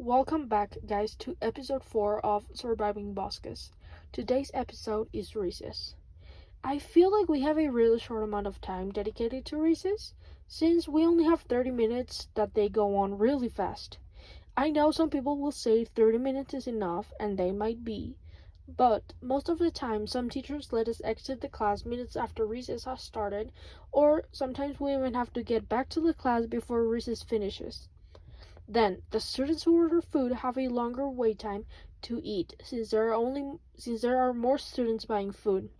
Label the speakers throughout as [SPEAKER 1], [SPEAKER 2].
[SPEAKER 1] Welcome back, guys, to episode 4 of Surviving Bosques. Today's episode is recess. I feel like we have a really short amount of time dedicated to recess, since we only have 30 minutes that they go on really fast. I know some people will say 30 minutes is enough, and they might be, but most of the time, some teachers let us exit the class minutes after recess has started, or sometimes we even have to get back to the class before recess finishes. Then, the students who order food have a longer wait time to eat since there are more students buying food.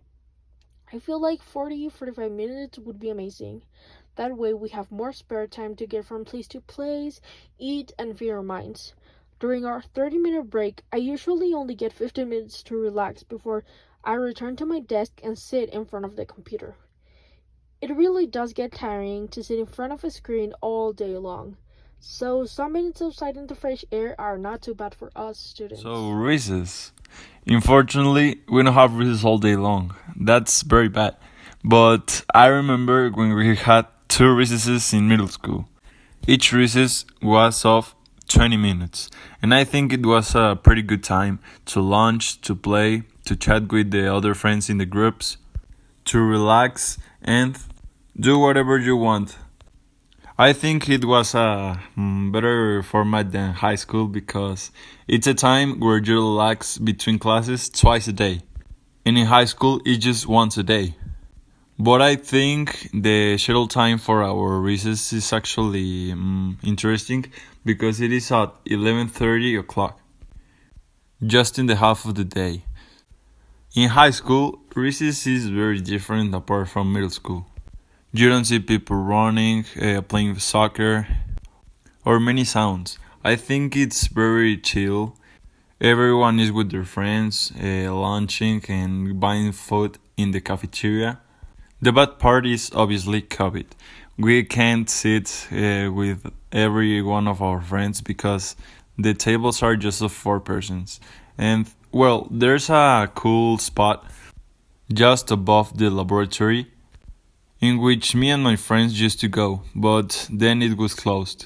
[SPEAKER 1] I feel like 40-45 minutes would be amazing. That way we have more spare time to get from place to place, eat and free our minds. During our 30-minute break, I usually only get 15 minutes to relax before I return to my desk and sit in front of the computer. It really does get tiring to sit in front of a screen all day long. So some minutes outside in the fresh air are not too bad for us
[SPEAKER 2] So,
[SPEAKER 1] students.
[SPEAKER 2] recess. Unfortunately, we don't have recess all day long. That's very bad. But I remember when we had two recesses in middle school. Each recess was of 20 minutes. And I think it was a pretty good time to lunch, to play, to chat with the other friends in the groups, to relax, and do whatever you want. I think it was a better format than high school because it's a time where you relax between classes twice a day. And in high school, it's just once a day. But I think the schedule time for our recess is actually interesting because it is at 11:30 o'clock, just in the half of the day. In high school, recess is very different apart from middle school. You don't see people running, playing soccer, or many sounds. I think it's very chill. Everyone is with their friends, lunching and buying food in the cafeteria. The bad part is obviously COVID. We can't sit with every one of our friends because the tables are just of four persons. And well, there's a cool spot just above the laboratory in which me and my friends used to go, but then it was closed.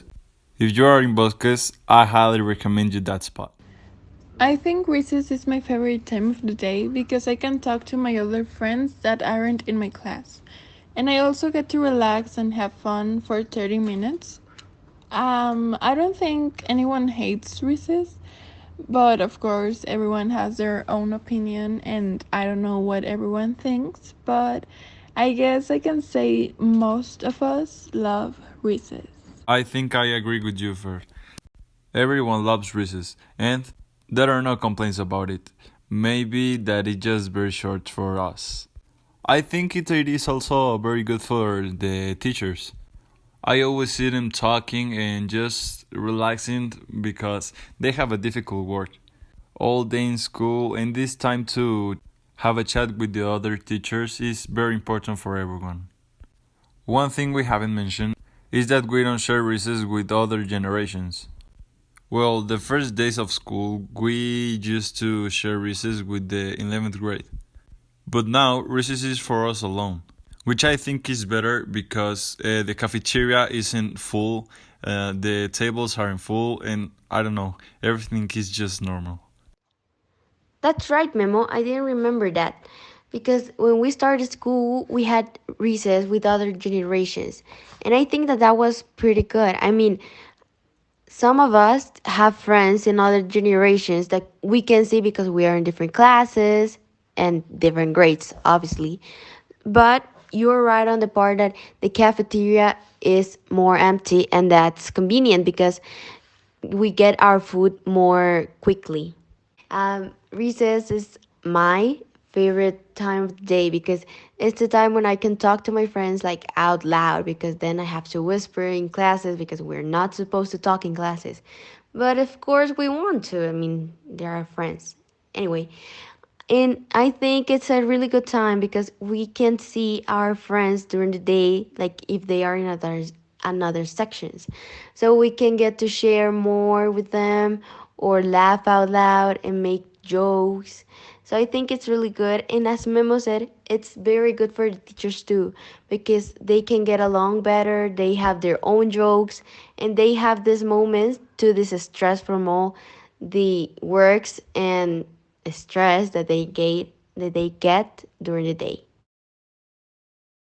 [SPEAKER 2] If you are in Bosques, I highly recommend you that spot.
[SPEAKER 3] I think recess is my favorite time of the day because I can talk to my other friends that aren't in my class. And I also get to relax and have fun for 30 minutes. I don't think anyone hates recess, but of course, everyone has their own opinion, and I don't know what everyone thinks, but I guess I can say most of us love recess.
[SPEAKER 2] I think I agree with you first. Everyone loves Reese's, and there are no complaints about it. Maybe that it's just very short for us. I think it is also very good for the teachers. I always see them talking and just relaxing because they have a difficult work all day in school, and this time to have a chat with the other teachers is very important for everyone. One thing we haven't mentioned is that we don't share recess with other generations. Well, the first days of school, we used to share recess with the 11th grade. But now, recess is for us alone, which I think is better because the cafeteria isn't full, the tables aren't full, and I don't know, everything is just normal.
[SPEAKER 4] That's right, Memo. I didn't remember that. Because when we started school, we had recess with other generations. And I think that that was pretty good. I mean, some of us have friends in other generations that we can see because we are in different classes and different grades, obviously. But you're right on the part that the cafeteria is more empty, and that's convenient because we get our food more quickly. Recess is my favorite time of the day because it's the time when I can talk to my friends like out loud, because then I have to whisper in classes because we're not supposed to talk in classes. But of course we want to. I mean, they're our friends. Anyway, and I think it's a really good time because we can see our friends during the day, like if they are in another sections. So we can get to share more with them or laugh out loud and make jokes. So I think it's really good. And as Memo said, it's very good for the teachers too because they can get along better, they have their own jokes, and they have these moments to this stress from all the works and stress that they get during the day.